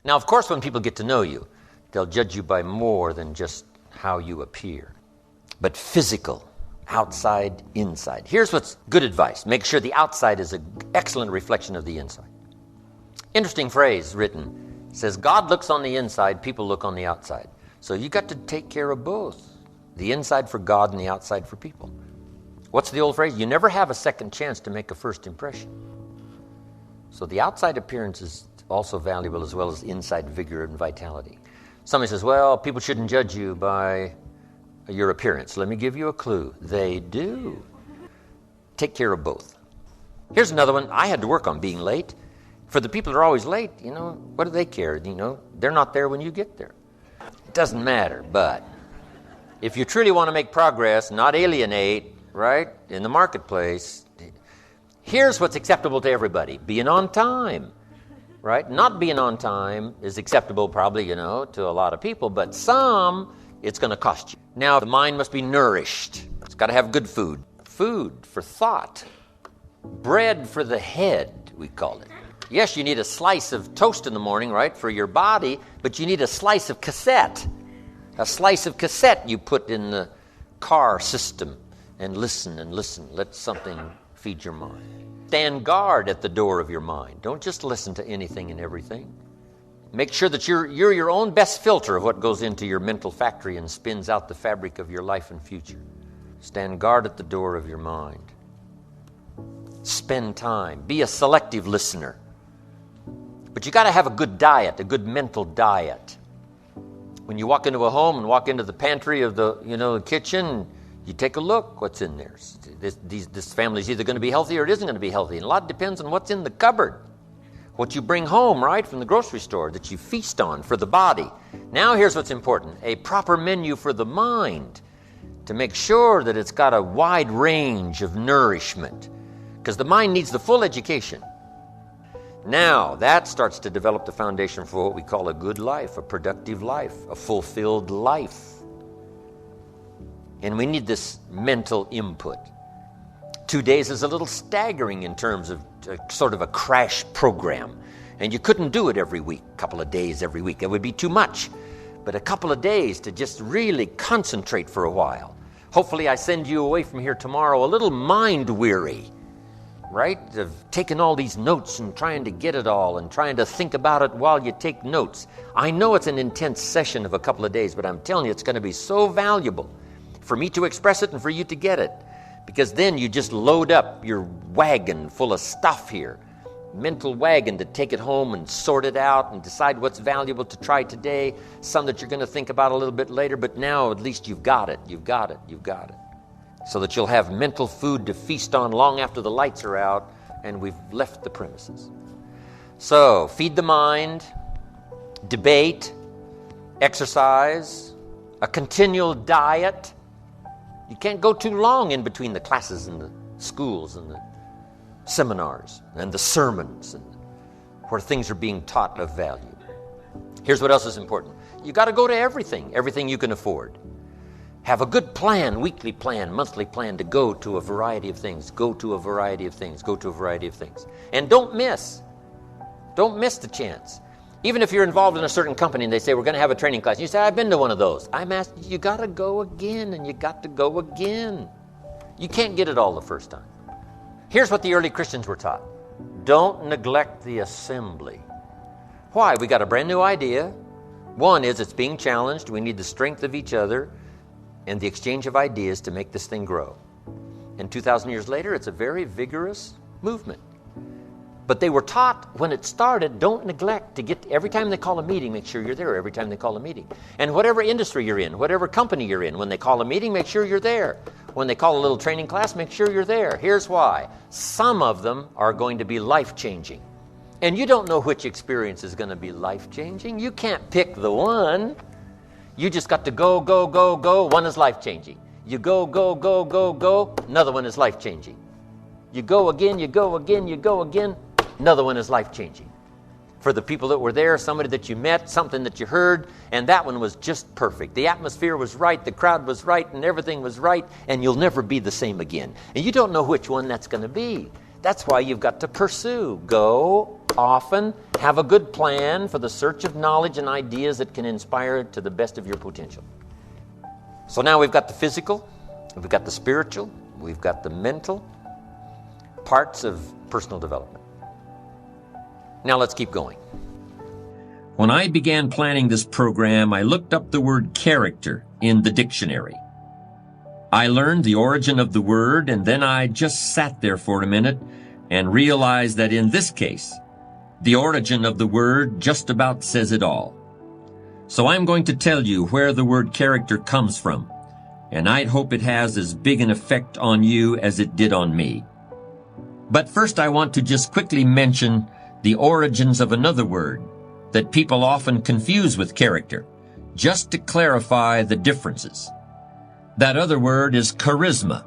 Now, of course, when people get to know you, they'll judge you by more than just how you appear. But physical, outside, inside. Here's what's good advice. Make sure the outside is an excellent reflection of the inside. Interesting phrase written. It says, God looks on the inside, people look on the outside. So you got to take care of both. The inside for God and the outside for people. What's the old phrase? You never have a second chance to make a first impression. So the outside appearance is also valuable as well as inside vigor and vitality. Somebody says, well, people shouldn't judge you by your appearance. Let me give you a clue. They do. Take care of both. Here's another one. I had to work on being late. For the people that are always late, what do they care? They're not there when you get there. It doesn't matter, but if you truly want to make progress, not alienate, right, in the marketplace, here's what's acceptable to everybody. Being on time. Right? Not being on time is acceptable probably, to a lot of people, but some, it's going to cost you. Now, the mind must be nourished. It's got to have good food. Food for thought. Bread for the head, we call it. Yes, you need a slice of toast in the morning, right, for your body, but you need a slice of cassette. A slice of cassette you put in the car system and listen. Let something feed your mind. Stand guard at the door of your mind. Don't just listen to anything and everything. Make sure that you're your own best filter of what goes into your mental factory and spins out the fabric of your life and future. Stand guard at the door of your mind. Spend time. Be a selective listener. But you got to have a good diet, a good mental diet. When you walk into a home and walk into the pantry of the kitchen, you take a look what's in there. This family's either going to be healthy or it isn't going to be healthy. And a lot depends on what's in the cupboard. What you bring home, right, from the grocery store that you feast on for the body. Now here's what's important. A proper menu for the mind to make sure that it's got a wide range of nourishment. Because the mind needs the full education. Now that starts to develop the foundation for what we call a good life, a productive life, a fulfilled life. And we need this mental input. 2 days is a little staggering in terms of sort of a crash program. And you couldn't do it every week, a couple of days every week. It would be too much. But a couple of days to just really concentrate for a while. Hopefully I send you away from here tomorrow a little mind weary, right? Of taking all these notes and trying to get it all and trying to think about it while you take notes. I know it's an intense session of a couple of days, but I'm telling you it's going to be so valuable for me to express it and for you to get it. Because then you just load up your wagon full of stuff here. Mental wagon to take it home and sort it out and decide what's valuable to try today. Some that you're going to think about a little bit later, but now at least you've got it. So that you'll have mental food to feast on long after the lights are out and we've left the premises. So, feed the mind, debate, exercise, a continual diet. You can't go too long in between the classes and the schools and the seminars and the sermons and where things are being taught of value. Here's what else is important. You got to go to everything you can afford. Have a good plan, weekly plan, monthly plan to go to a variety of things. And don't miss the chance. Even if you're involved in a certain company and they say, we're going to have a training class. You say, I've been to one of those. I'm asking you got to go again and you got to go again. You can't get it all the first time. Here's what the early Christians were taught. Don't neglect the assembly. Why? We got a brand new idea. One is it's being challenged. We need the strength of each other and the exchange of ideas to make this thing grow. And 2,000 years later, it's a very vigorous movement. But they were taught when it started, don't neglect to get, every time they call a meeting, make sure you're there every time they call a meeting. And whatever industry you're in, whatever company you're in, when they call a meeting, make sure you're there. When they call a little training class, make sure you're there. Here's why. Some of them are going to be life-changing. And you don't know which experience is going to be life-changing. You can't pick the one. You just got to go. One is life-changing. You go. Another one is life-changing. You go again. Another one is life-changing. For the people that were there, somebody that you met, something that you heard, and that one was just perfect. The atmosphere was right, the crowd was right, and everything was right, and you'll never be the same again. And you don't know which one that's going to be. That's why you've got to pursue. Go often have a good plan for the search of knowledge and ideas that can inspire to the best of your potential. So now we've got the physical, we've got the spiritual, we've got the mental parts of personal development. Now let's keep going. When I began planning this program, I looked up the word character in the dictionary. I learned the origin of the word, and then I just sat there for a minute and realized that in this case, the origin of the word just about says it all. So I'm going to tell you where the word character comes from, and I'd hope it has as big an effect on you as it did on me. But first I want to just quickly mention the origins of another word that people often confuse with character, just to clarify the differences. That other word is charisma,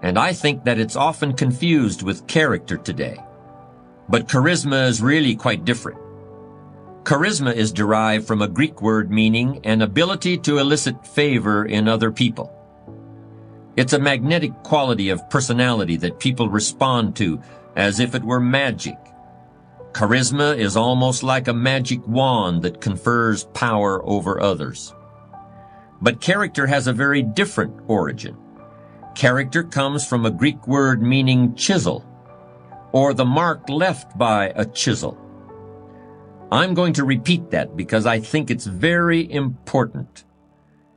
and I think that it's often confused with character today. But charisma is really quite different. Charisma is derived from a Greek word meaning an ability to elicit favor in other people. It's a magnetic quality of personality that people respond to as if it were magic. Charisma is almost like a magic wand that confers power over others. But character has a very different origin. Character comes from a Greek word meaning chisel, or the mark left by a chisel. I'm going to repeat that because I think it's very important.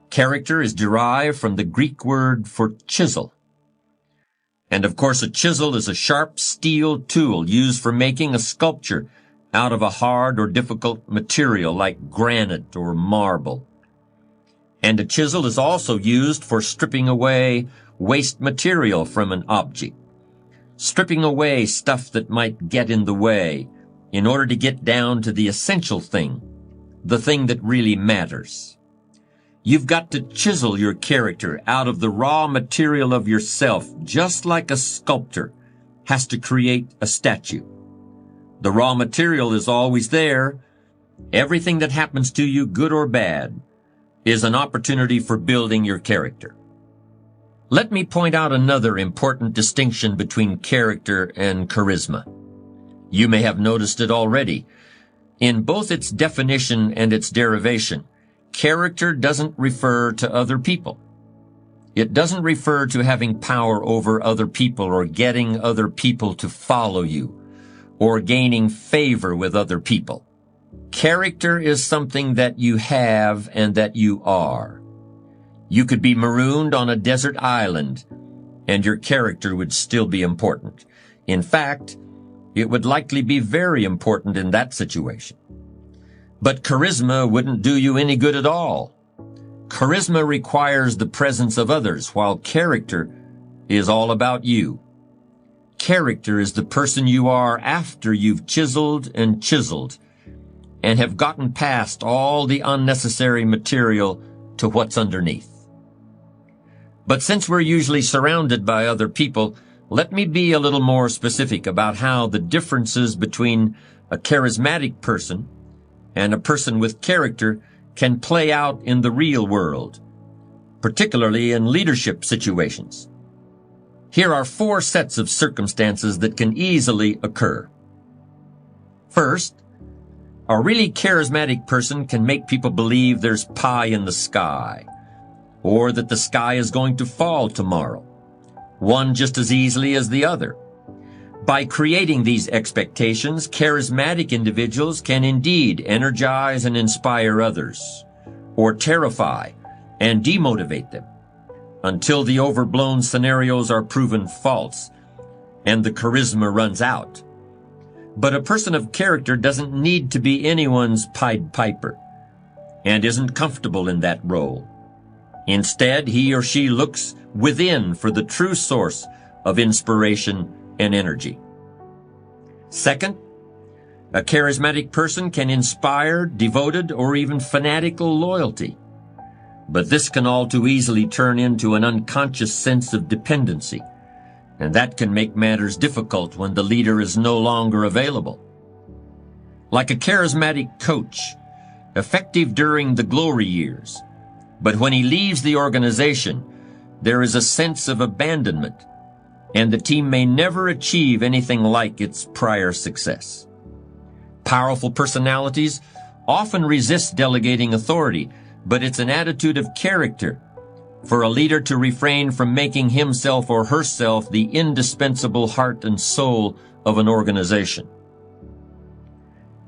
Character is derived from the Greek word for chisel. And of course, a chisel is a sharp steel tool used for making a sculpture out of a hard or difficult material like granite or marble. And a chisel is also used for stripping away waste material from an object, stripping away stuff that might get in the way in order to get down to the essential thing, the thing that really matters. You've got to chisel your character out of the raw material of yourself, just like a sculptor has to create a statue. The raw material is always there. Everything that happens to you, good or bad, is an opportunity for building your character. Let me point out another important distinction between character and charisma. You may have noticed it already. In both its definition and its derivation, character doesn't refer to other people. It doesn't refer to having power over other people or getting other people to follow you or gaining favor with other people. Character is something that you have and that you are. You could be marooned on a desert island, and your character would still be important. In fact, it would likely be very important in that situation. But charisma wouldn't do you any good at all. Charisma requires the presence of others, while character is all about you. Character is the person you are after you've chiseled and have gotten past all the unnecessary material to what's underneath. But since we're usually surrounded by other people, let me be a little more specific about how the differences between a charismatic person and a person with character can play out in the real world, particularly in leadership situations. Here are 4 sets of circumstances that can easily occur. First, a really charismatic person can make people believe there's pie in the sky, or that the sky is going to fall tomorrow, one just as easily as the other. By creating these expectations, charismatic individuals can indeed energize and inspire others, or terrify and demotivate them, until the overblown scenarios are proven false and the charisma runs out. But a person of character doesn't need to be anyone's Pied Piper and isn't comfortable in that role. Instead, he or she looks within for the true source of inspiration and energy. Second, a charismatic person can inspire devoted or even fanatical loyalty. But this can all too easily turn into an unconscious sense of dependency, and that can make matters difficult when the leader is no longer available. Like a charismatic coach, effective during the glory years, but when he leaves the organization, there is a sense of abandonment, and the team may never achieve anything like its prior success. Powerful personalities often resist delegating authority, but it's an attitude of character for a leader to refrain from making himself or herself the indispensable heart and soul of an organization.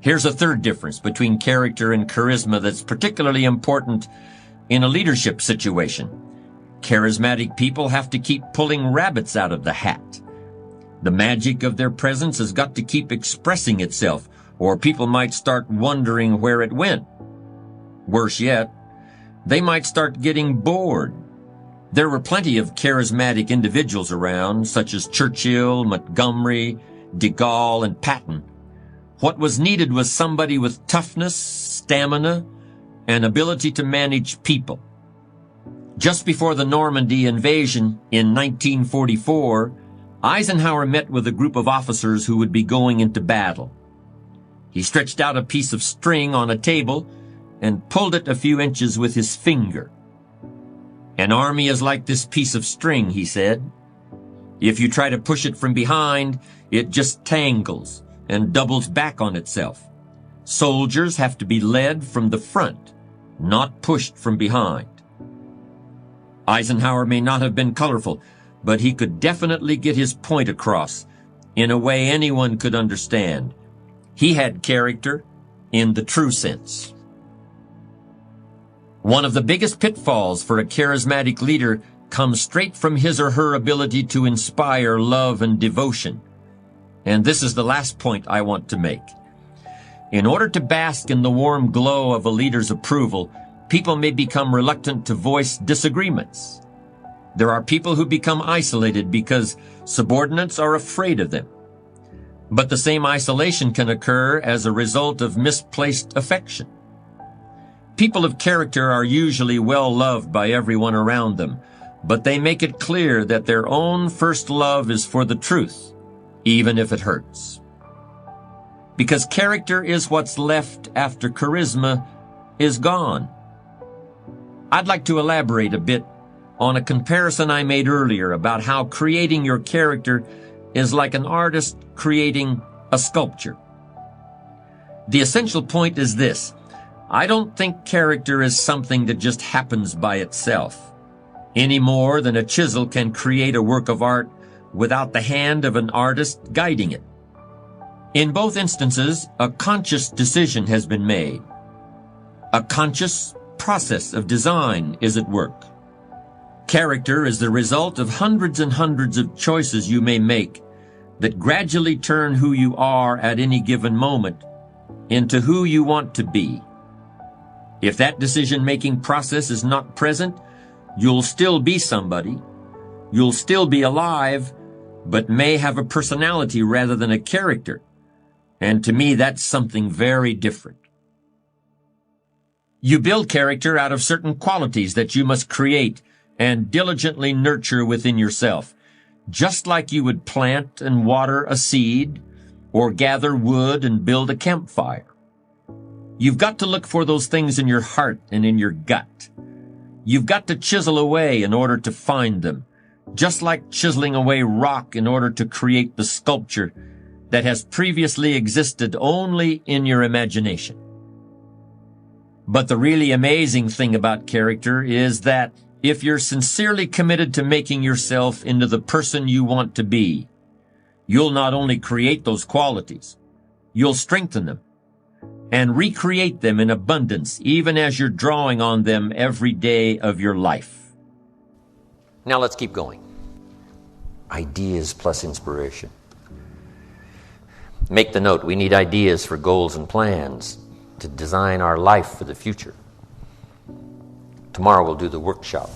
Here's a third difference between character and charisma that's particularly important in a leadership situation. Charismatic people have to keep pulling rabbits out of the hat. The magic of their presence has got to keep expressing itself, or people might start wondering where it went. Worse yet, they might start getting bored. There were plenty of charismatic individuals around, such as Churchill, Montgomery, de Gaulle, and Patton. What was needed was somebody with toughness, stamina, and ability to manage people. Just before the Normandy invasion in 1944, Eisenhower met with a group of officers who would be going into battle. He stretched out a piece of string on a table and pulled it a few inches with his finger. "An army is like this piece of string," he said. "If you try to push it from behind, it just tangles and doubles back on itself. Soldiers have to be led from the front, not pushed from behind." Eisenhower may not have been colorful, but he could definitely get his point across in a way anyone could understand. He had character in the true sense. One of the biggest pitfalls for a charismatic leader comes straight from his or her ability to inspire love and devotion. And this is the last point I want to make. In order to bask in the warm glow of a leader's approval, people may become reluctant to voice disagreements. There are people who become isolated because subordinates are afraid of them. But the same isolation can occur as a result of misplaced affection. People of character are usually well loved by everyone around them, but they make it clear that their own first love is for the truth, even if it hurts. Because character is what's left after charisma is gone. I'd like to elaborate a bit on a comparison I made earlier about how creating your character is like an artist creating a sculpture. The essential point is this: I don't think character is something that just happens by itself, any more than a chisel can create a work of art without the hand of an artist guiding it. In both instances, a conscious decision has been made. A conscious process of design is at work. Character is the result of hundreds and hundreds of choices you may make that gradually turn who you are at any given moment into who you want to be. If that decision-making process is not present, you'll still be somebody. You'll still be alive, but may have a personality rather than a character. And to me, that's something very different. You build character out of certain qualities that you must create and diligently nurture within yourself, just like you would plant and water a seed or gather wood and build a campfire. You've got to look for those things in your heart and in your gut. You've got to chisel away in order to find them, just like chiseling away rock in order to create the sculpture that has previously existed only in your imagination. But the really amazing thing about character is that if you're sincerely committed to making yourself into the person you want to be, you'll not only create those qualities, you'll strengthen them and recreate them in abundance, even as you're drawing on them every day of your life. Now let's keep going. Ideas plus inspiration. Make the note, we need ideas for goals and plans to design our life for the future. Tomorrow we'll do the workshop,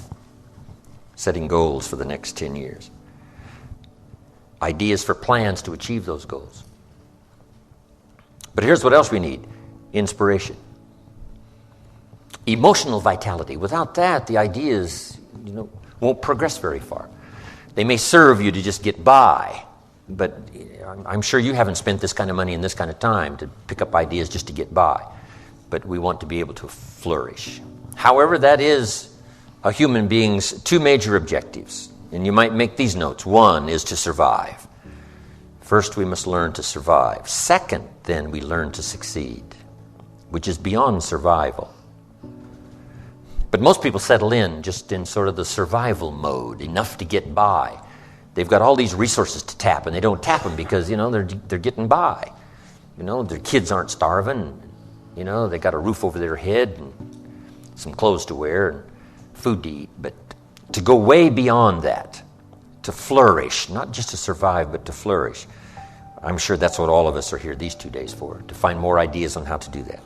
setting goals for the next 10 years. Ideas for plans to achieve those goals. But here's what else we need. Inspiration. Emotional vitality. Without that, the ideas, won't progress very far. They may serve you to just get by, but I'm sure you haven't spent this kind of money and this kind of time to pick up ideas just to get by. But we want to be able to flourish. However, that is a human being's two major objectives. And you might make these notes. One is to survive. First, we must learn to survive. Second, then, we learn to succeed, which is beyond survival. But most people settle in just in sort of the survival mode, enough to get by. They've got all these resources to tap, and they don't tap them because, they're getting by. Their kids aren't starving. They got a roof over their head and some clothes to wear and food to eat. But to go way beyond that, to flourish, not just to survive, but to flourish. I'm sure that's what all of us are here these 2 days for, to find more ideas on how to do that.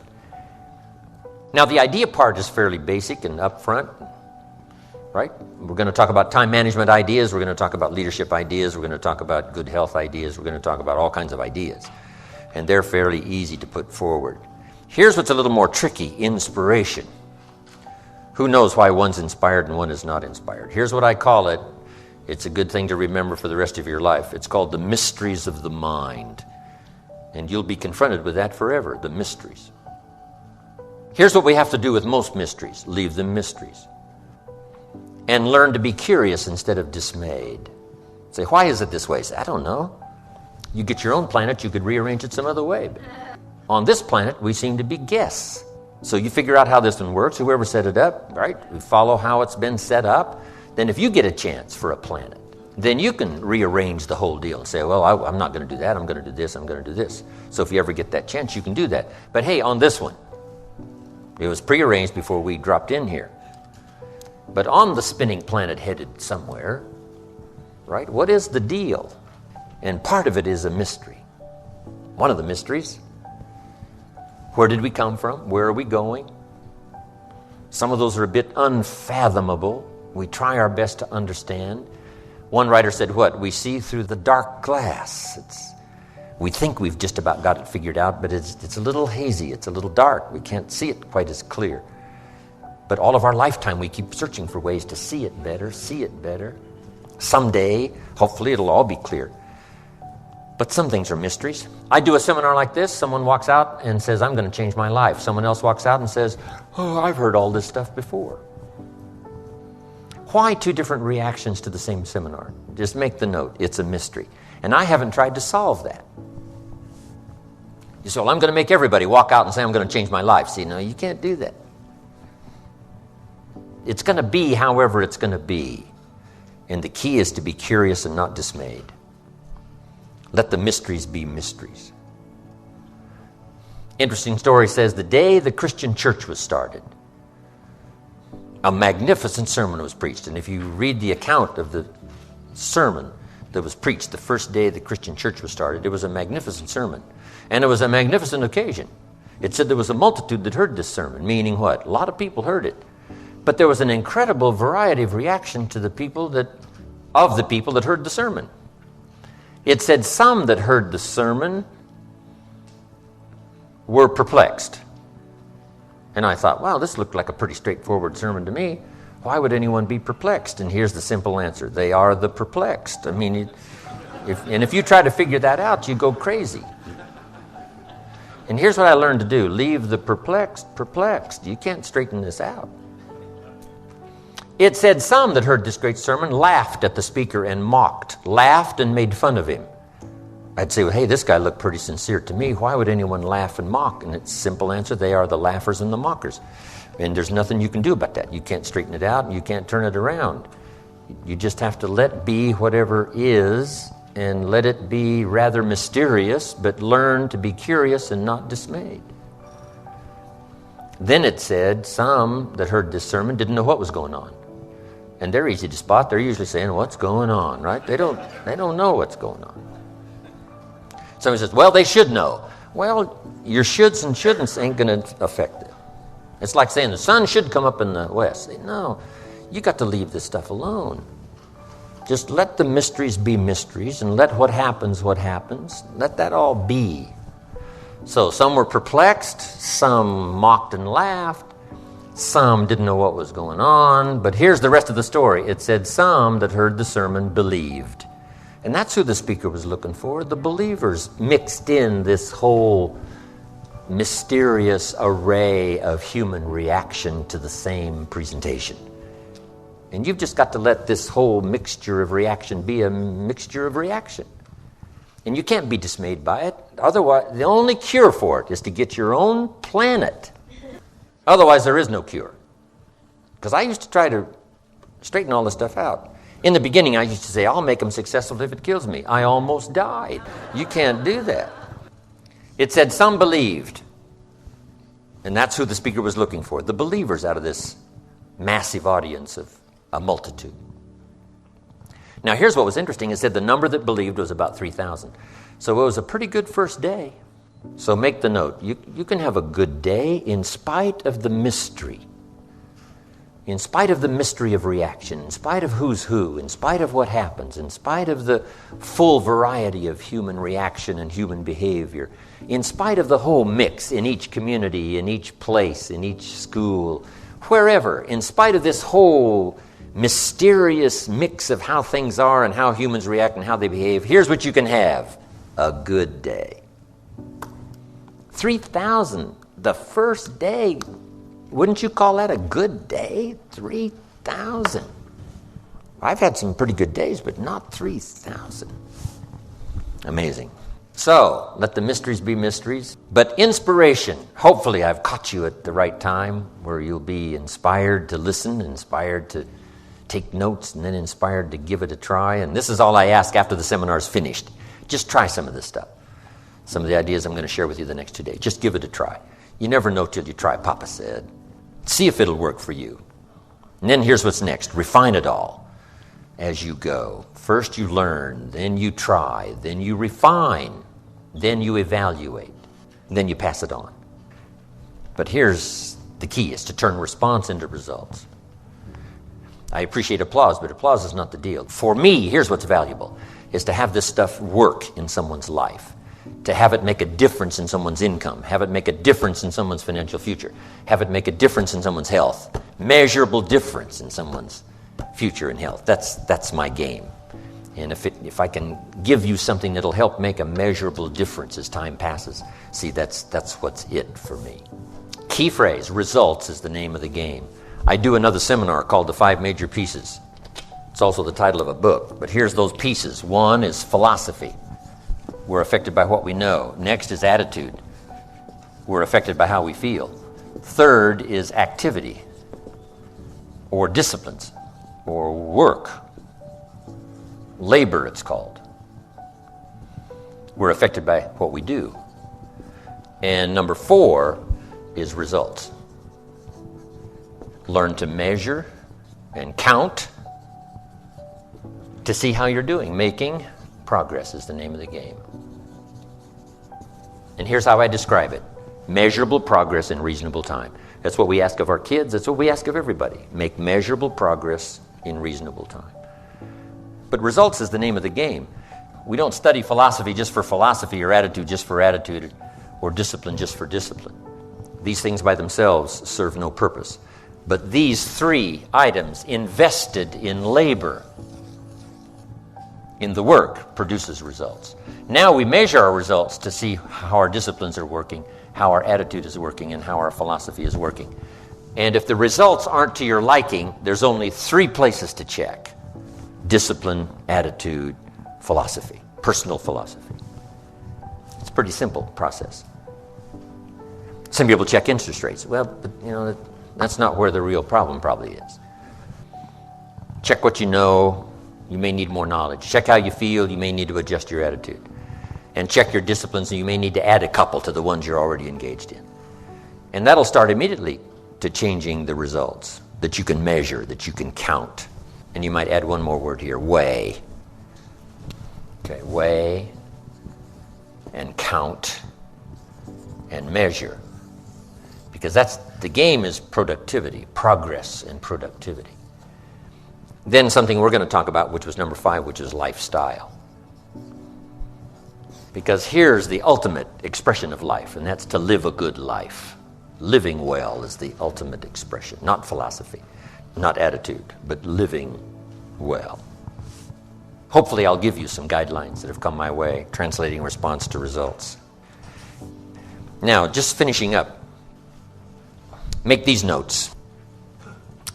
Now, the idea part is fairly basic and upfront, right? We're going to talk about time management ideas. We're going to talk about leadership ideas. We're going to talk about good health ideas. We're going to talk about all kinds of ideas. And they're fairly easy to put forward. Here's what's a little more tricky, inspiration. Who knows why one's inspired and one is not inspired? Here's what I call it. It's a good thing to remember for the rest of your life. It's called the mysteries of the mind. And you'll be confronted with that forever, the mysteries. Here's what we have to do with most mysteries. Leave them mysteries. And learn to be curious instead of dismayed. Say, why is it this way? Say, I don't know. You get your own planet, you could rearrange it some other way. But on this planet, we seem to be guests. So you figure out how this one works, whoever set it up, right? We follow how it's been set up. Then if you get a chance for a planet, then you can rearrange the whole deal and say, well, I'm not going to do that. I'm going to do this. I'm going to do this. So if you ever get that chance, you can do that. But hey, on this one, it was prearranged before we dropped in here. But on the spinning planet headed somewhere, right, what is the deal? And part of it is a mystery. One of the mysteries. Where did we come from? Where are we going? Some of those are a bit unfathomable. We try our best to understand. One writer said, what? We see through the dark glass. We think we've just about got it figured out, but it's a little hazy. It's a little dark. We can't see it quite as clear. But all of our lifetime, we keep searching for ways to see it better. Someday, hopefully, it'll all be clear. But some things are mysteries. I do a seminar like this. Someone walks out and says, I'm going to change my life. Someone else walks out and says, oh, I've heard all this stuff before. Why two different reactions to the same seminar? Just make the note. It's a mystery. And I haven't tried to solve that. You say, well, I'm going to make everybody walk out and say, I'm going to change my life. See, no, you can't do that. It's going to be however it's going to be. And the key is to be curious and not dismayed. Let the mysteries be mysteries. Interesting story says the day the Christian church was started, a magnificent sermon was preached. And if you read the account of the sermon that was preached the first day the Christian church was started, it was a magnificent sermon. And it was a magnificent occasion. It said there was a multitude that heard this sermon, meaning what? A lot of people heard it. But there was an incredible variety of reaction to the people that heard the sermon. It said some that heard the sermon were perplexed. And I thought, wow, this looked like a pretty straightforward sermon to me. Why would anyone be perplexed? And here's the simple answer. They are the perplexed. I mean, if you try to figure that out, you go crazy. And here's what I learned to do. Leave the perplexed. You can't straighten this out. It said some that heard this great sermon laughed at the speaker and mocked, laughed and made fun of him. I'd say, well, hey, this guy looked pretty sincere to me. Why would anyone laugh and mock? And it's a simple answer. They are the laughers and the mockers. And there's nothing you can do about that. You can't straighten it out and you can't turn it around. You just have to let be whatever is and let it be rather mysterious, but learn to be curious and not dismayed. Then it said some that heard this sermon didn't know what was going on. And they're easy to spot. They're usually saying, what's going on, right? They don't know what's going on. Somebody says, well, they should know. Well, your shoulds and shouldn'ts ain't going to affect it. It's like saying the sun should come up in the west. No, you got to leave this stuff alone. Just let the mysteries be mysteries and let what happens. Let that all be. So some were perplexed, some mocked and laughed, some didn't know what was going on. But here's the rest of the story. It said some that heard the sermon believed. And that's who the speaker was looking for. The believers mixed in this whole mysterious array of human reaction to the same presentation. And you've just got to let this whole mixture of reaction be a mixture of reaction. And you can't be dismayed by it. Otherwise, the only cure for it is to get your own planet. Otherwise, there is no cure. Because I used to try to straighten all this stuff out. In the beginning, I used to say, I'll make them successful if it kills me. I almost died. You can't do that. It said some believed. And that's who the speaker was looking for, the believers out of this massive audience of a multitude. Now, here's what was interesting. It said the number that believed was about 3,000. So it was a pretty good first day. So make the note. You can have a good day in spite of the mystery. In spite of the mystery of reaction, in spite of who's who, in spite of what happens, in spite of the full variety of human reaction and human behavior, in spite of the whole mix in each community, in each place, in each school, wherever, in spite of this whole mysterious mix of how things are and how humans react and how they behave, here's what you can have: a good day. 3,000 the first day. Wouldn't you call that a good day? 3,000. I've had some pretty good days, but not 3,000. Amazing. So, let the mysteries be mysteries. But inspiration, hopefully I've caught you at the right time where you'll be inspired to listen, inspired to take notes, and then inspired to give it a try. And this is all I ask after the seminar's finished. Just try some of this stuff. Some of the ideas I'm going to share with you the next 2 days. Just give it a try. You never know till you try, Papa said. See if it'll work for you. And then here's what's next. Refine it all as you go. First you learn, then you try, then you refine, then you evaluate, then you pass it on. But here's the key, is to turn response into results. I appreciate applause, but applause is not the deal. For me, here's what's valuable, is to have this stuff work in someone's life. To have it make a difference in someone's income, have it make a difference in someone's financial future, have it make a difference in someone's health, measurable difference in someone's future and health. That's my game. And if I can give you something that'll help make a measurable difference as time passes, see, that's what's it for me. Key phrase, results, is the name of the game. I do another seminar called The 5 Major Pieces. It's also the title of a book, but here's those pieces. One is philosophy. We're affected by what we know. Next is attitude. We're affected by how we feel. Third is activity, or disciplines, or work. Labor, it's called. We're affected by what we do. And number 4 is results. Learn to measure and count to see how you're doing. Making progress is the name of the game. And here's how I describe it. Measurable progress in reasonable time. That's what we ask of our kids. That's what we ask of everybody. Make measurable progress in reasonable time. But results is the name of the game. We don't study philosophy just for philosophy, or attitude just for attitude, or discipline just for discipline. These things by themselves serve no purpose. But these 3 items invested in labor, in the work, produces results. Now we measure our results to see how our disciplines are working, how our attitude is working, and how our philosophy is working. And if the results aren't to your liking, there's only 3 places to check: discipline, attitude, philosophy, personal philosophy. It's a pretty simple process. Some people check interest rates. Well, but, that's not where the real problem probably is. Check what you know. You may need more knowledge. Check how you feel. You may need to adjust your attitude. And check your disciplines, and you may need to add a couple to the ones you're already engaged in. And that'll start immediately to changing the results that you can measure, that you can count. And you might add one more word here: weigh. Okay, weigh and count and measure. Because the game is productivity, progress and productivity. Then something we're going to talk about, which was number 5, which is lifestyle. Because here's the ultimate expression of life, and that's to live a good life. Living well is the ultimate expression, not philosophy, not attitude, but living well. Hopefully I'll give you some guidelines that have come my way, translating response to results. Now, just finishing up, make these notes.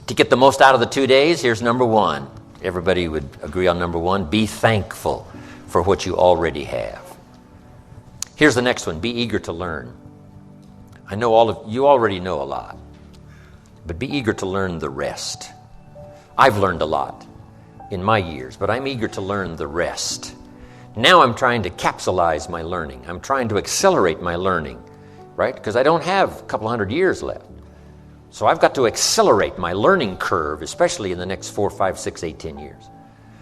To get the most out of the 2 days, here's number 1. Everybody would agree on number 1. Be thankful for what you already have. Here's the next one. Be eager to learn. I know all of you already know a lot, but be eager to learn the rest. I've learned a lot in my years, but I'm eager to learn the rest. Now I'm trying to capsulize my learning. I'm trying to accelerate my learning, right? Because I don't have a couple hundred years left. So I've got to accelerate my learning curve, especially in the next 4, 5, 6, 8, 10 years.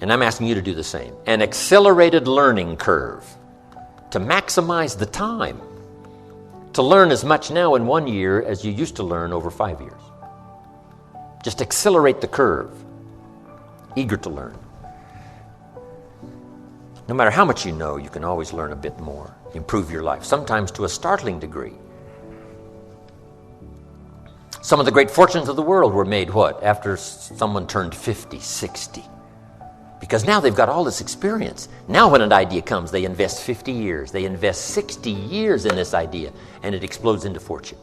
And I'm asking you to do the same. An accelerated learning curve to maximize the time to learn as much now in 1 year as you used to learn over 5 years. Just accelerate the curve. Eager to learn. No matter how much you know, you can always learn a bit more. Improve your life, sometimes to a startling degree. Some of the great fortunes of the world were made, what? After someone turned 50, 60. Because now they've got all this experience. Now when an idea comes, they invest 50 years. They invest 60 years in this idea, and it explodes into fortune.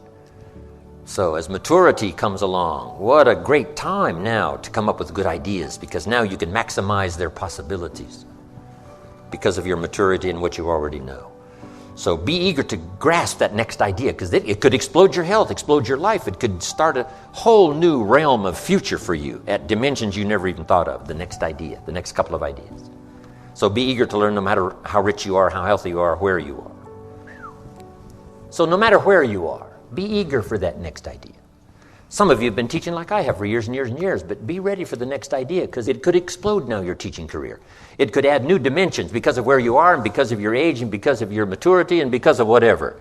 So as maturity comes along, what a great time now to come up with good ideas, because now you can maximize their possibilities because of your maturity and what you already know. So be eager to grasp that next idea, because it could explode your health, explode your life. It could start a whole new realm of future for you at dimensions you never even thought of, the next idea, the next couple of ideas. So be eager to learn no matter how rich you are, how healthy you are, where you are. So no matter where you are, be eager for that next idea. Some of you have been teaching like I have for years and years and years, but be ready for the next idea, because it could explode now your teaching career. It could add new dimensions because of where you are and because of your age and because of your maturity and because of whatever.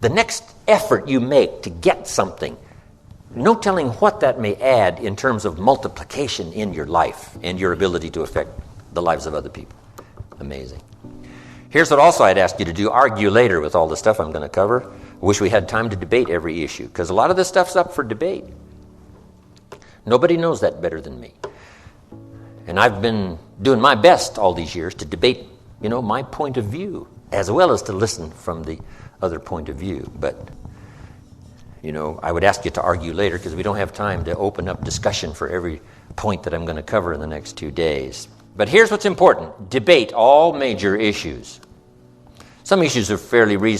The next effort you make to get something, no telling what that may add in terms of multiplication in your life and your ability to affect the lives of other people. Amazing. Here's what also I'd ask you to do. Argue later with all the stuff I'm going to cover. I wish we had time to debate every issue, because a lot of this stuff's up for debate. Nobody knows that better than me. And I've been doing my best all these years to debate, my point of view, as well as to listen from the other point of view. But, I would ask you to argue later, because we don't have time to open up discussion for every point that I'm going to cover in the next 2 days. But here's what's important. Debate all major issues. Some issues are fairly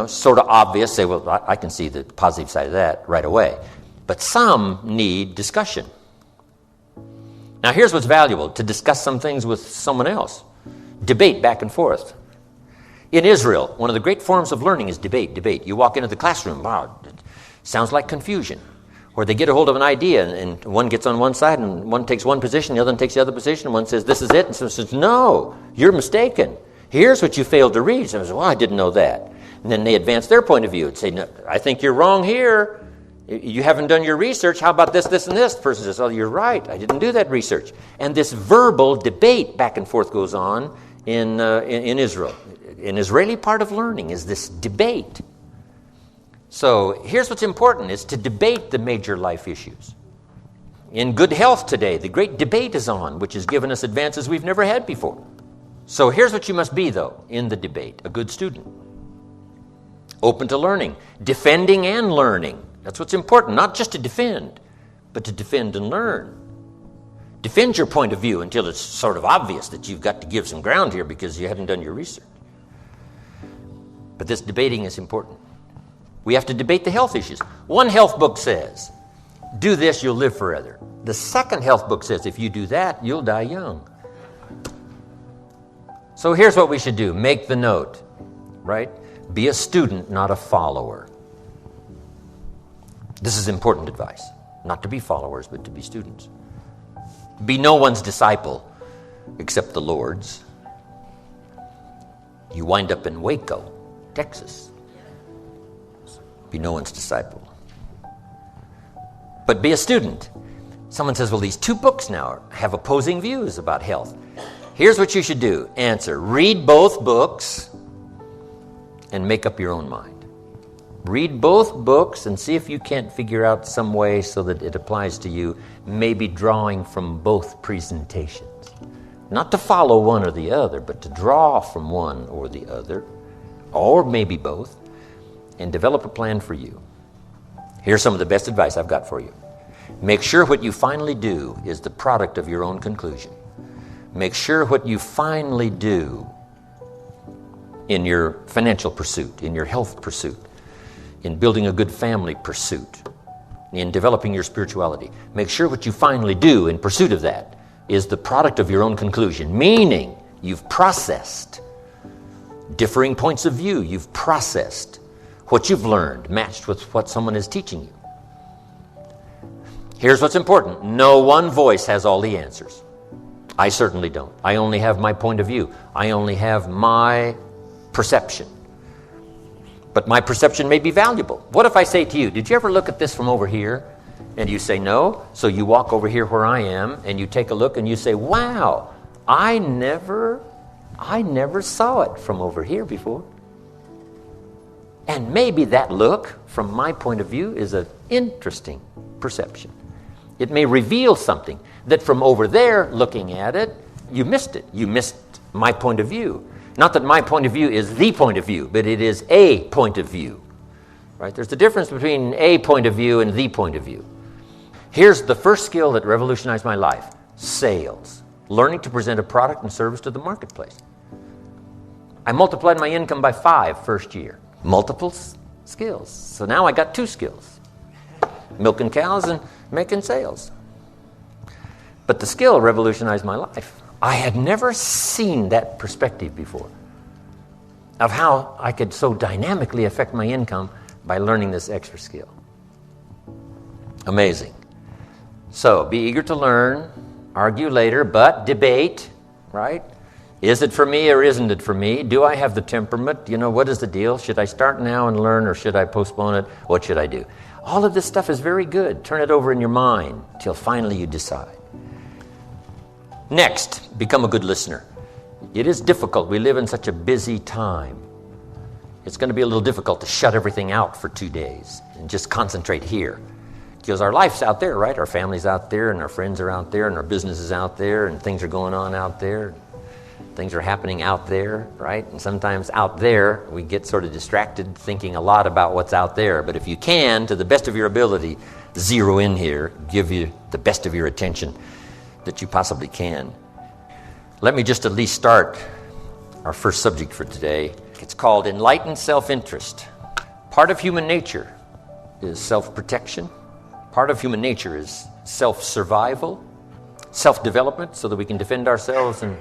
sort of obvious. Say, well, I can see the positive side of that right away. But some need discussion. Now, here's what's valuable, to discuss some things with someone else. Debate back and forth. In Israel, one of the great forms of learning is debate. You walk into the classroom, wow, it sounds like confusion. Or they get a hold of an idea, and one gets on one side, and one takes one position, the other one takes the other position, and one says, this is it, and someone says, no, you're mistaken. Here's what you failed to read. Someone says, well, I didn't know that. And then they advance their point of view and say, no, I think you're wrong here. You haven't done your research. How about this, this, and this? The person says, oh, you're right. I didn't do that research. And this verbal debate back and forth goes on in Israel. An Israeli part of learning is this debate. So here's what's important, is to debate the major life issues. In good health today, the great debate is on, which has given us advances we've never had before. So here's what you must be, though, in the debate: a good student. Open to learning, defending and learning. That's what's important, not just to defend, but to defend and learn. Defend your point of view until it's sort of obvious that you've got to give some ground here because you haven't done your research. But this debating is important. We have to debate the health issues. One health book says, do this, you'll live forever. The second health book says, if you do that, you'll die young. So here's what we should do. Make the note, right? Be a student, not a follower. This is important advice. Not to be followers, but to be students. Be no one's disciple except the Lord's. You wind up in Waco, Texas. Be no one's disciple. But be a student. Someone says, well, these 2 books now have opposing views about health. Here's what you should do. Answer. Read both books and make up your own mind. Read both books and see if you can't figure out some way so that it applies to you, maybe drawing from both presentations. Not to follow one or the other, but to draw from one or the other, or maybe both, and develop a plan for you. Here's some of the best advice I've got for you. Make sure what you finally do is the product of your own conclusion. Make sure what you finally do in your financial pursuit, in your health pursuit, in building a good family pursuit, in developing your spirituality, make sure what you finally do in pursuit of that is the product of your own conclusion, meaning you've processed differing points of view, you've processed what you've learned matched with what someone is teaching you. Here's what's important. No one voice has all the answers. I certainly don't. I only have my point of view. I only have my perception. But my perception may be valuable. What if I say to you, did you ever look at this from over here? And you say no. So you walk over here where I am and you take a look and you say, wow, I never saw it from over here before. And maybe that look, from my point of view, is an interesting perception. It may reveal something that from over there, looking at it, you missed it. You missed my point of view. Not that my point of view is the point of view, but it is a point of view. Right? There's a difference between a point of view and the point of view. Here's the first skill that revolutionized my life: sales. Learning to present a product and service to the marketplace. I multiplied my income by 5 first year. Multiple skills. So now I got 2 skills. Milking cows and making sales. But the skill revolutionized my life. I had never seen that perspective before of how I could so dynamically affect my income by learning this extra skill. Amazing. So be eager to learn, argue later, but debate, right? Is it for me or isn't it for me? Do I have the temperament? What is the deal? Should I start now and learn, or should I postpone it? What should I do? All of this stuff is very good. Turn it over in your mind till finally you decide. Next, become a good listener. It is difficult. We live in such a busy time. It's going to be a little difficult to shut everything out for 2 days and just concentrate here. Because our life's out there, right? Our family's out there, and our friends are out there, and our business is out there, and things are going on out there. Things are happening out there, right? And sometimes out there, we get sort of distracted thinking a lot about what's out there. But if you can, to the best of your ability, zero in here, give you the best of your attention that you possibly can. Let me just at least start our first subject for today. It's called enlightened self-interest. Part of human nature is self-protection. Part of human nature is self-survival, self-development so that we can defend ourselves and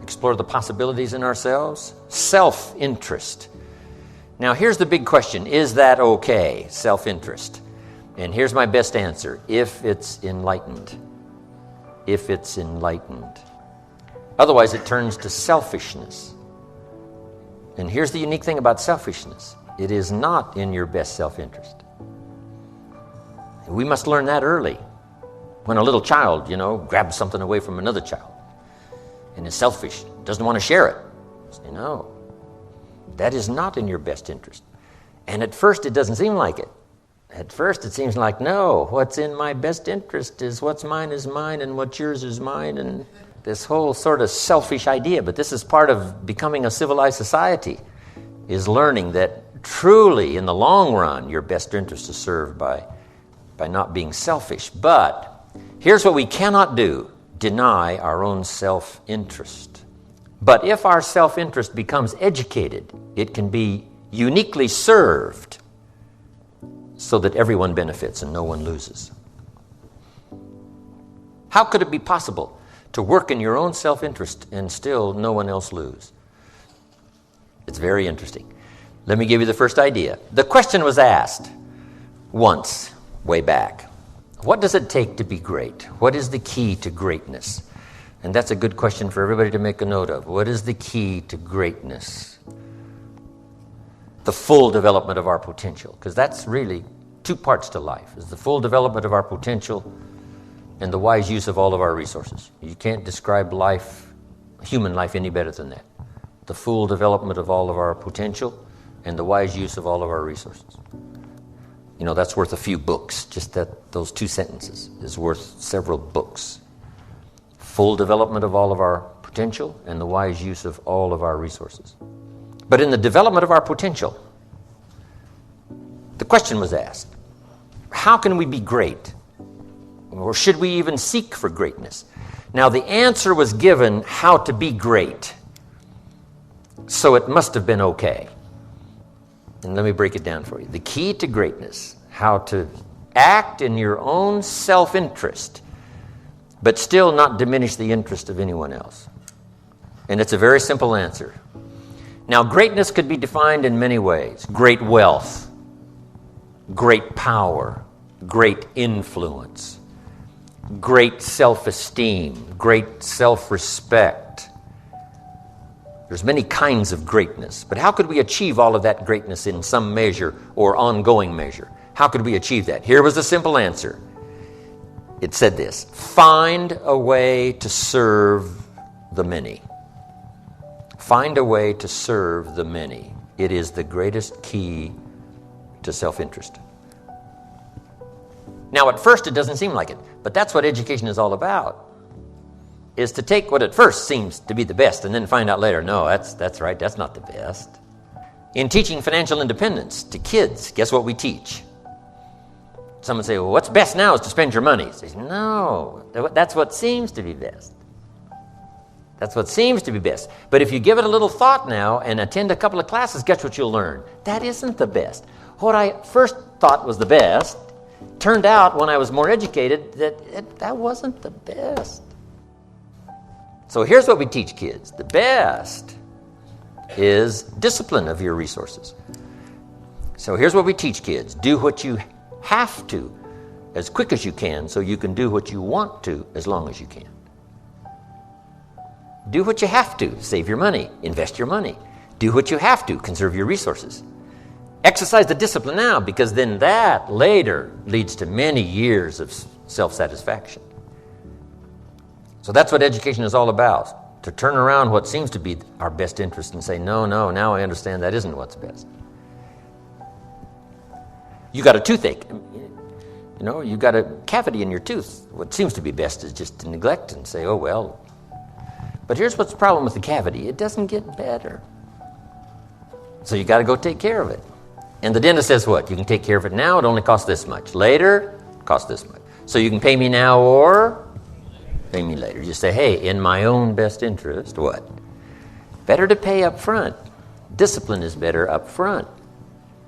explore the possibilities in ourselves. Self-interest. Now here's the big question. Is that okay, self-interest? And here's my best answer. If it's enlightened. If it's enlightened. Otherwise it turns to selfishness. And here's the unique thing about selfishness. It is not in your best self-interest. We must learn that early. When a little child, grabs something away from another child and is selfish, doesn't want to share it. Say, no, that is not in your best interest. And at first it doesn't seem like it. At first it seems like, no, what's in my best interest is what's mine is mine and what's yours is mine, and this whole sort of selfish idea. But this is part of becoming a civilized society, is learning that truly in the long run your best interest is served by not being selfish. But here's what we cannot do: deny our own self-interest. But if our self-interest becomes educated, it can be uniquely served so that everyone benefits and no one loses. How could it be possible to work in your own self-interest and still no one else lose? It's very interesting. Let me give you the first idea. The question was asked once, way back. What does it take to be great? What is the key to greatness? And that's a good question for everybody to make a note of. What is the key to greatness? The full development of our potential. Because that's really 2 parts to life. Is the full development of our potential and the wise use of all of our resources. You can't describe life, human life, any better than that. The full development of all of our potential and the wise use of all of our resources. That's worth a few books. Just those 2 sentences is worth several books. Full development of all of our potential and the wise use of all of our resources. But in the development of our potential, the question was asked, how can we be great? Or should we even seek for greatness? Now, the answer was given how to be great. So it must have been okay. And let me break it down for you. The key to greatness, how to act in your own self-interest, but still not diminish the interest of anyone else. And it's a very simple answer. Now, greatness could be defined in many ways. Great wealth, great power, great influence, great self-esteem, great self-respect. There's many kinds of greatness. But how could we achieve all of that greatness in some measure or ongoing measure? How could we achieve that? Here was the simple answer. It said this: find a way to serve the many. Find a way to serve the many. It is the greatest key to self-interest. Now, at first, it doesn't seem like it, but that's what education is all about, is to take what at first seems to be the best and then find out later, no, that's right, that's not the best. In teaching financial independence to kids, guess what we teach? Someone say, well, what's best now is to spend your money. Say, no, that's what seems to be best. That's what seems to be best. But if you give it a little thought now and attend a couple of classes, guess what you'll learn? That isn't the best. What I first thought was the best turned out, when I was more educated, that wasn't the best. So here's what we teach kids. The best is discipline of your resources. So here's what we teach kids. Do what you have to as quick as you can so you can do what you want to as long as you can. Do what you have to. Save your money. Invest your money. Do what you have to. Conserve your resources. Exercise the discipline now, because then that later leads to many years of self-satisfaction. So that's what education is all about, to turn around what seems to be our best interest and say, no, now I understand that isn't what's best. You got a toothache. You got a cavity in your tooth. What seems to be best is just to neglect and say, oh, well. But here's what's the problem with the cavity. It doesn't get better. So you got to go take care of it. And the dentist says what? You can take care of it now, it only costs this much. Later, it costs this much. So you can pay me now or pay me later. You say, hey, in my own best interest, what? Better to pay up front. Discipline is better up front.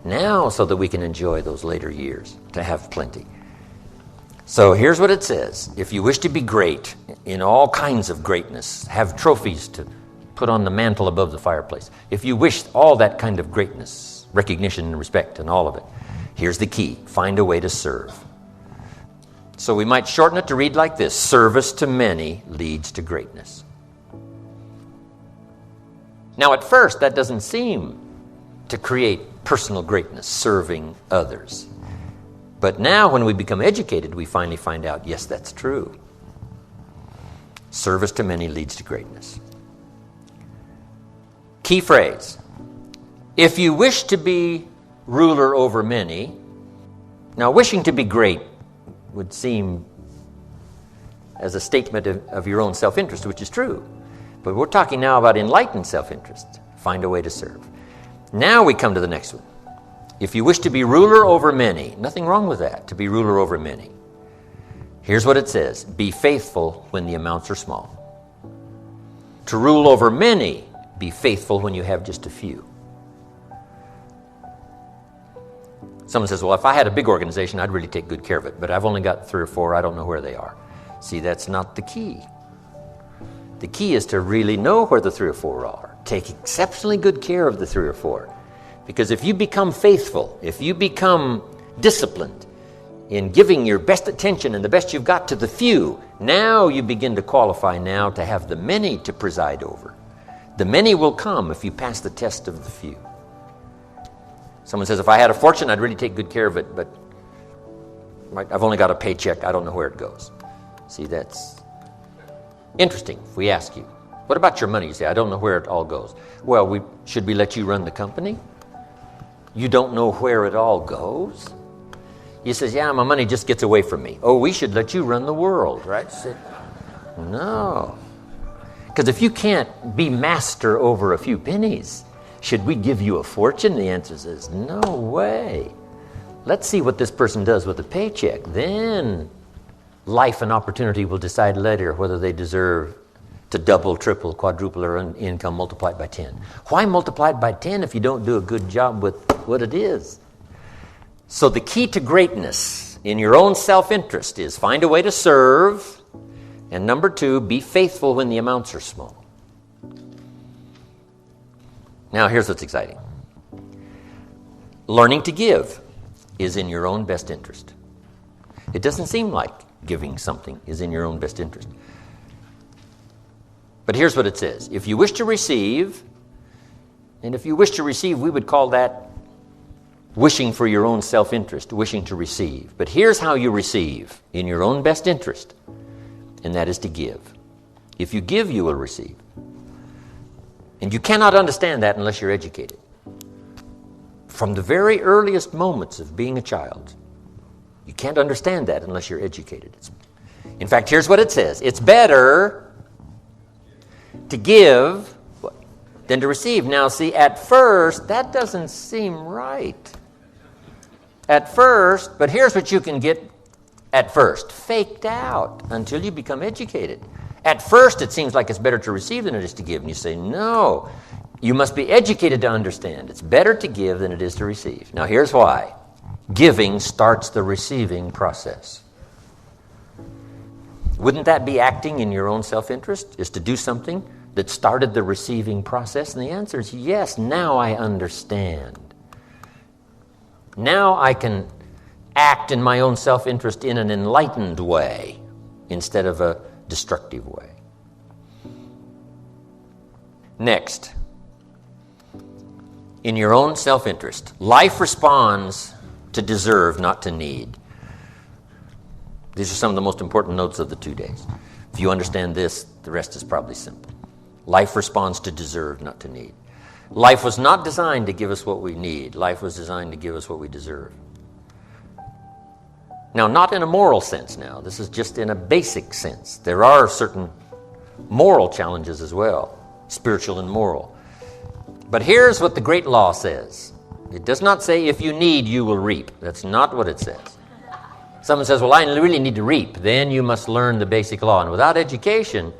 Now, so that we can enjoy those later years, to have plenty. So here's what it says. If you wish to be great in all kinds of greatness, have trophies to put on the mantle above the fireplace. If you wish all that kind of greatness, recognition and respect and all of it, here's the key. Find a way to serve. So we might shorten it to read like this. Service to many leads to greatness. Now, at first, that doesn't seem to create personal greatness, serving others. But now, when we become educated, we finally find out, yes, that's true. Service to many leads to greatness. Key phrase. If you wish to be ruler over many, now wishing to be great would seem as a statement of your own self-interest, which is true. But we're talking now about enlightened self-interest. Find a way to serve. Now we come to the next one. If you wish to be ruler over many, nothing wrong with that, to be ruler over many. Here's what it says. Be faithful when the amounts are small. To rule over many, be faithful when you have just a few. Someone says, well, if I had a big organization, I'd really take good care of it. But I've only got 3 or 4. I don't know where they are. See, that's not the key. The key is to really know where the 3 or 4 are. Take exceptionally good care of the 3 or 4. Because if you become faithful, if you become disciplined in giving your best attention and the best you've got to the few, now you begin to qualify now to have the many to preside over. The many will come if you pass the test of the few. Someone says, if I had a fortune, I'd really take good care of it, but I've only got a paycheck. I don't know where it goes. See, that's interesting if we ask you. What about your money? You say, I don't know where it all goes. Well, should we let you run the company? You don't know where it all goes? He says, yeah, my money just gets away from me. Oh, we should let you run the world, right? Say, no. Because if you can't be master over a few pennies, should we give you a fortune? The answer is no way. Let's see what this person does with a paycheck. Then Life and opportunity will decide later whether they deserve to double, triple, quadruple their income multiplied by 10. Why multiply it by 10 if you don't do a good job with what it is? So the key to greatness in your own self-interest is find a way to serve, and number 2, be faithful when the amounts are small. Now here's what's exciting. Learning to give is in your own best interest. It doesn't seem like giving something is in your own best interest. But here's what it says. If you wish to receive, and if you wish to receive, we would call that wishing for your own self-interest, wishing to receive. But here's how you receive in your own best interest, and that is to give. If you give, you will receive. And you cannot understand that unless you're educated. From the very earliest moments of being a child, you can't understand that unless you're educated. In fact, here's what it says. It's better to give than to receive. Now, see, at first, that doesn't seem right. At first, but here's what you can get at first. Faked out until you become educated. At first, it seems like it's better to receive than it is to give. And you say, no, you must be educated to understand. It's better to give than it is to receive. Now, here's why. Giving starts the receiving process. Wouldn't that be acting in your own self-interest, is to do something that started the receiving process? And the answer is yes, now I understand. Now I can act in my own self-interest in an enlightened way instead of a destructive way. Next, in your own self-interest, life responds to deserve, not to need. These are some of the most important notes of the 2 days. If you understand this, the rest is probably simple. Life responds to deserve, not to need. Life was not designed to give us what we need. Life was designed to give us what we deserve. Now, not in a moral sense now. This is just in a basic sense. There are certain moral challenges as well, spiritual and moral. But here's what the great law says. It does not say, if you need, you will reap. That's not what it says. Someone says, well, I really need to reap. Then you must learn the basic law. And without education,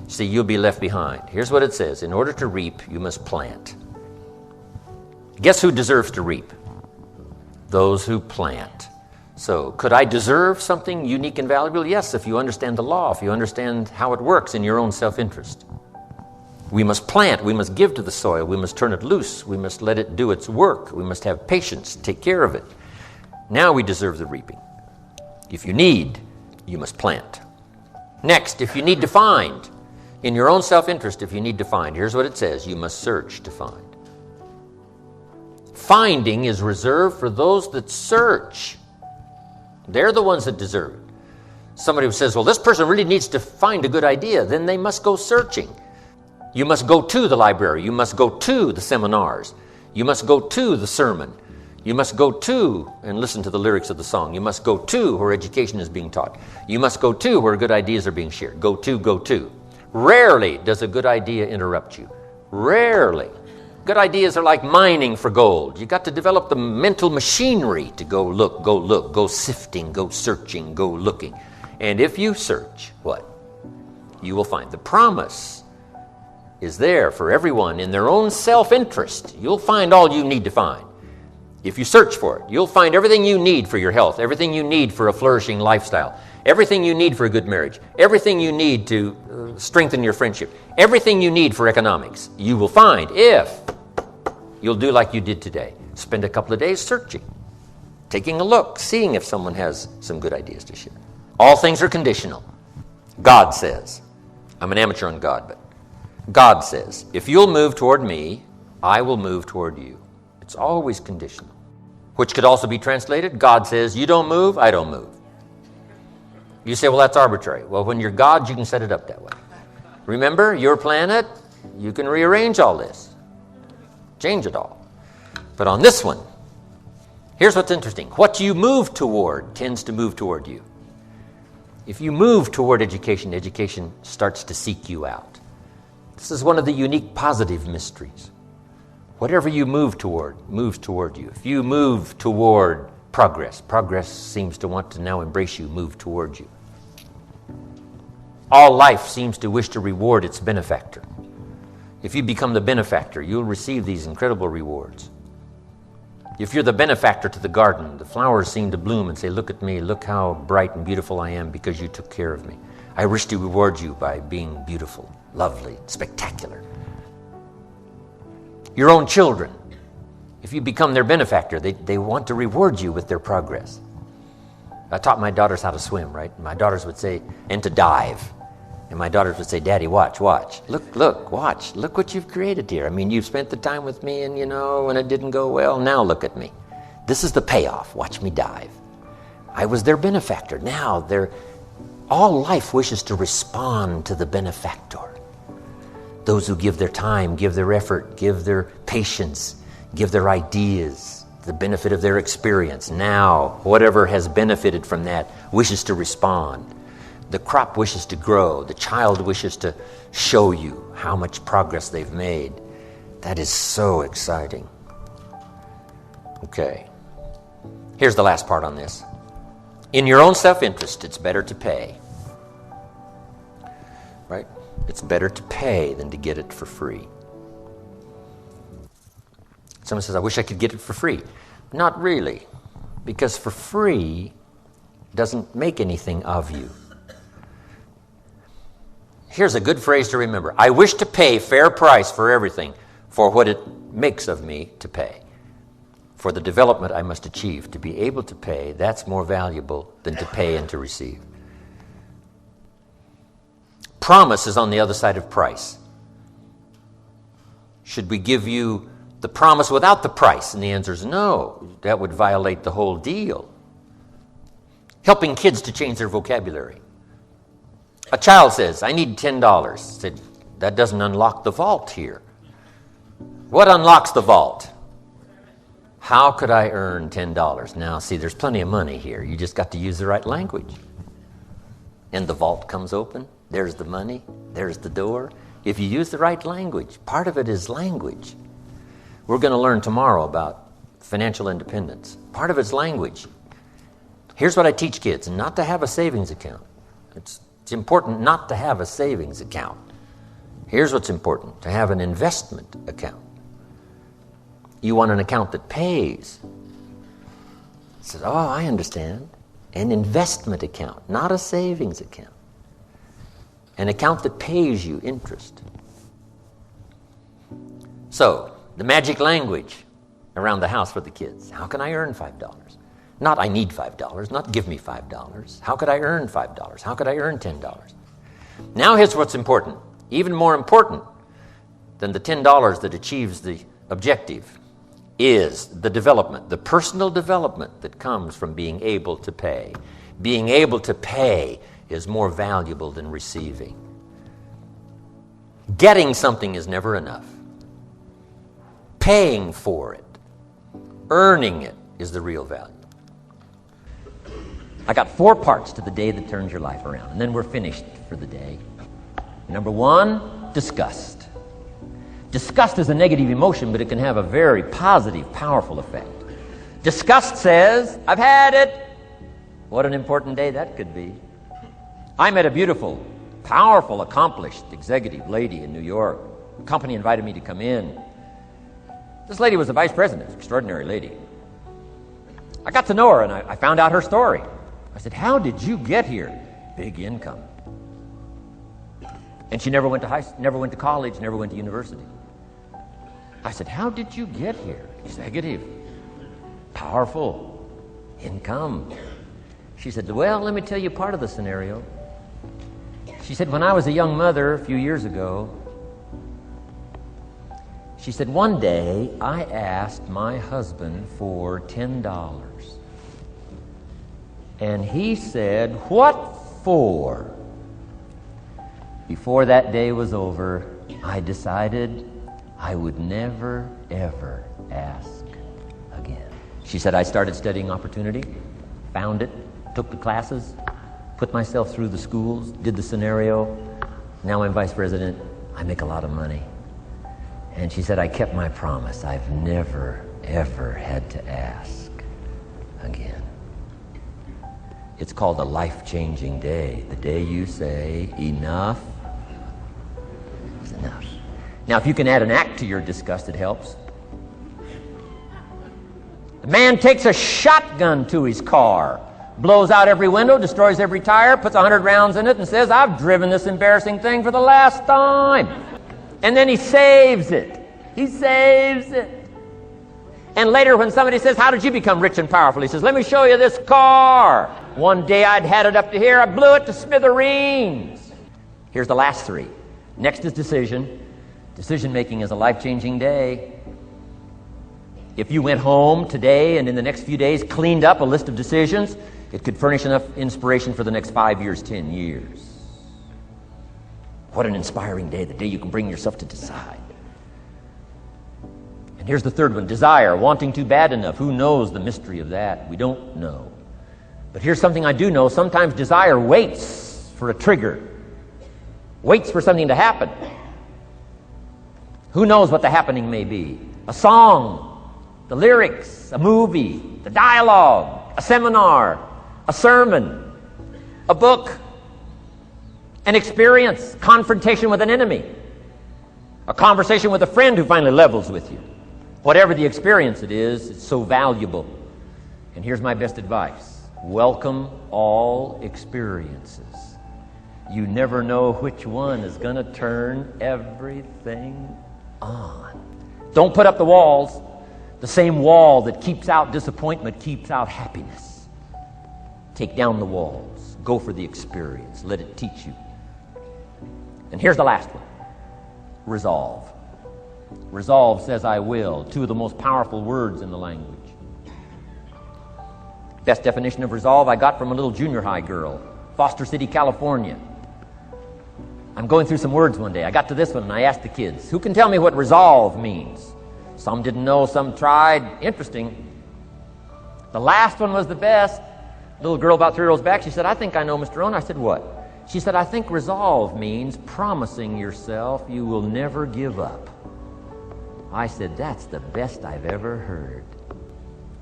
see, you'll be left behind. Here's what it says. In order to reap, you must plant. Guess who deserves to reap? Those who plant. So, could I deserve something unique and valuable? Yes, if you understand the law, if you understand how it works in your own self-interest. We must plant, we must give to the soil, we must turn it loose, we must let it do its work, we must have patience, take care of it. Now we deserve the reaping. If you need, you must plant. Next, if you need to find, in your own self-interest, if you need to find, here's what it says, you must search to find. Finding is reserved for those that search. They're the ones that deserve it. Somebody who says, well, this person really needs to find a good idea, then they must go searching. You must go to the library. You must go to the seminars. You must go to the sermon. You must go to and listen to the lyrics of the song. You must go to where education is being taught. You must go to where good ideas are being shared. Go to, go to. Rarely does a good idea interrupt you. Rarely. Good ideas are like mining for gold. You've got to develop the mental machinery to go look, go sifting, go searching, go looking. And if you search, what? You will find. The promise is there for everyone in their own self-interest. You'll find all you need to find. If you search for it, you'll find everything you need for your health, everything you need for a flourishing lifestyle, everything you need for a good marriage, everything you need to strengthen your friendship, everything you need for economics, you will find if you'll do like you did today. Spend a couple of days searching, taking a look, seeing if someone has some good ideas to share. All things are conditional. God says, I'm an amateur on God, but God says, if you'll move toward me, I will move toward you. It's always conditional. Which could also be translated, God says, you don't move, I don't move. You say, well, that's arbitrary. Well, when you're God, you can set it up that way. Remember, your planet, you can rearrange all this. Change it all. But on this one, here's what's interesting. What you move toward tends to move toward you. If you move toward education, education starts to seek you out. This is one of the unique positive mysteries. Whatever you move toward moves toward you. If you move toward progress, progress seems to want to now embrace you, move toward you. All life seems to wish to reward its benefactor. If you become the benefactor, you'll receive these incredible rewards. If you're the benefactor to the garden, the flowers seem to bloom and say, look at me, look how bright and beautiful I am because you took care of me. I wish to reward you by being beautiful, lovely, spectacular. Your own children, if you become their benefactor, they want to reward you with their progress. I taught my daughters how to swim, right? My daughters would say, and to dive. And my daughters would say, Daddy, watch. Look, watch. Look what you've created here. I mean, you've spent the time with me and, when it didn't go well, now look at me. This is the payoff. Watch me dive. I was their benefactor. Now all life wishes to respond to the benefactor. Those who give their time, give their effort, give their patience, give their ideas, the benefit of their experience. Now, whatever has benefited from that wishes to respond. The crop wishes to grow. The child wishes to show you how much progress they've made. That is so exciting. Okay. Here's the last part on this. In your own self-interest, it's better to pay. Right? It's better to pay than to get it for free. Someone says, I wish I could get it for free. Not really. Because for free doesn't make anything of you. Here's a good phrase to remember. I wish to pay fair price for everything, for what it makes of me to pay. For the development I must achieve, to be able to pay, that's more valuable than to pay and to receive. Promise is on the other side of price. Should we give you the promise without the price? And the answer is no. That would violate the whole deal. Helping kids to change their vocabulary. A child says, I need $10. Said, that doesn't unlock the vault here. What unlocks the vault? How could I earn $10? Now, see, there's plenty of money here. You just got to use the right language. And the vault comes open. There's the money. There's the door. If you use the right language, part of it is language. We're going to learn tomorrow about financial independence. Part of it's language. Here's what I teach kids, not to have a savings account. It's important not to have a savings account. Here's what's important, to have an investment account. You want an account that pays. I said, oh, I understand. An investment account, not a savings account. An account that pays you interest. So, the magic language around the house for the kids. How can I earn $5? Not I need $5, not give me $5. How could I earn $5? How could I earn $10? Now here's what's important. Even more important than the $10 that achieves the objective is the development, the personal development that comes from being able to pay. Being able to pay is more valuable than receiving. Getting something is never enough. Paying for it, earning it is the real value. I got 4 parts to the day that turns your life around, and then we're finished for the day. Number 1, disgust. Disgust is a negative emotion, but it can have a very positive, powerful effect. Disgust says, I've had it. What an important day that could be. I met a beautiful, powerful, accomplished executive lady in New York. The company invited me to come in. This lady was a vice president, extraordinary lady. I got to know her, and I found out her story. I said, how did you get here? Big income. And she never went to college, never went to university. I said, how did you get here? Executive, powerful, income. She said, well, let me tell you part of the scenario. She said, when I was a young mother a few years ago, she said, one day I asked my husband for $10. And he said, what for? Before that day was over, I decided I would never, ever ask again. She said, I started studying opportunity, found it, took the classes, put myself through the schools, did the scenario. Now I'm vice president. I make a lot of money. And she said, I kept my promise. I've never, ever had to ask again. It's called a life-changing day. The day you say, enough is enough. Now, if you can add an act to your disgust, it helps. The man takes a shotgun to his car, blows out every window, destroys every tire, puts 100 rounds in it, and says, I've driven this embarrassing thing for the last time. And then he saves it. He saves it. And later when somebody says, how did you become rich and powerful? He says, let me show you this car. One day I'd had it up to here. I blew it to smithereens. Here's the last three. Next is decision. Decision making is a life-changing day. If you went home today and in the next few days cleaned up a list of decisions, it could furnish enough inspiration for the next 5 years, 10 years. What an inspiring day, the day you can bring yourself to decide. And here's the third one, desire, wanting too bad enough. Who knows the mystery of that? We don't know. But here's something I do know. Sometimes desire waits for a trigger, waits for something to happen. Who knows what the happening may be? A song, the lyrics, a movie, the dialogue, a seminar, a sermon, a book, an experience, confrontation with an enemy, a conversation with a friend who finally levels with you. Whatever the experience it is, it's so valuable. And here's my best advice. Welcome all experiences. You never know which one is going to turn everything on. Don't put up the walls. The same wall that keeps out disappointment keeps out happiness. Take down the walls. Go for the experience. Let it teach you. And here's the last one. Resolve. Resolve says I will. Two of the most powerful words in the language. Best definition of resolve I got from a little junior high girl, Foster City, California. I'm going through some words one day. I got to this one and I asked the kids, who can tell me what resolve means? Some didn't know, some tried. Interesting. The last one was the best. Little girl about 3 rows back, she said, I think I know, Mr. Rohn. I said, what? She said, I think resolve means promising yourself you will never give up. I said, that's the best I've ever heard.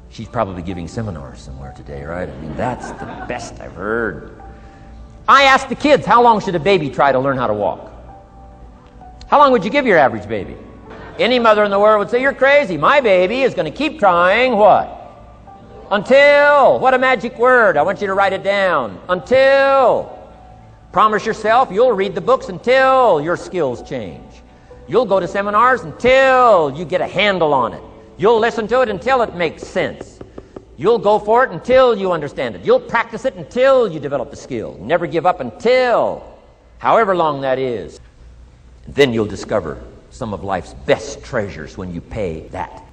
She's probably giving seminars somewhere today, right? I mean, that's the best I've heard. I asked the kids, how long should a baby try to learn how to walk? How long would you give your average baby? Any mother in the world would say, you're crazy. My baby is going to keep trying what? Until. What a magic word. I want you to write it down. Until. Promise yourself you'll read the books until your skills change. You'll go to seminars until you get a handle on it. You'll listen to it until it makes sense. You'll go for it until you understand it. You'll practice it until you develop the skill. Never give up until, however long that is. Then you'll discover some of life's best treasures when you pay that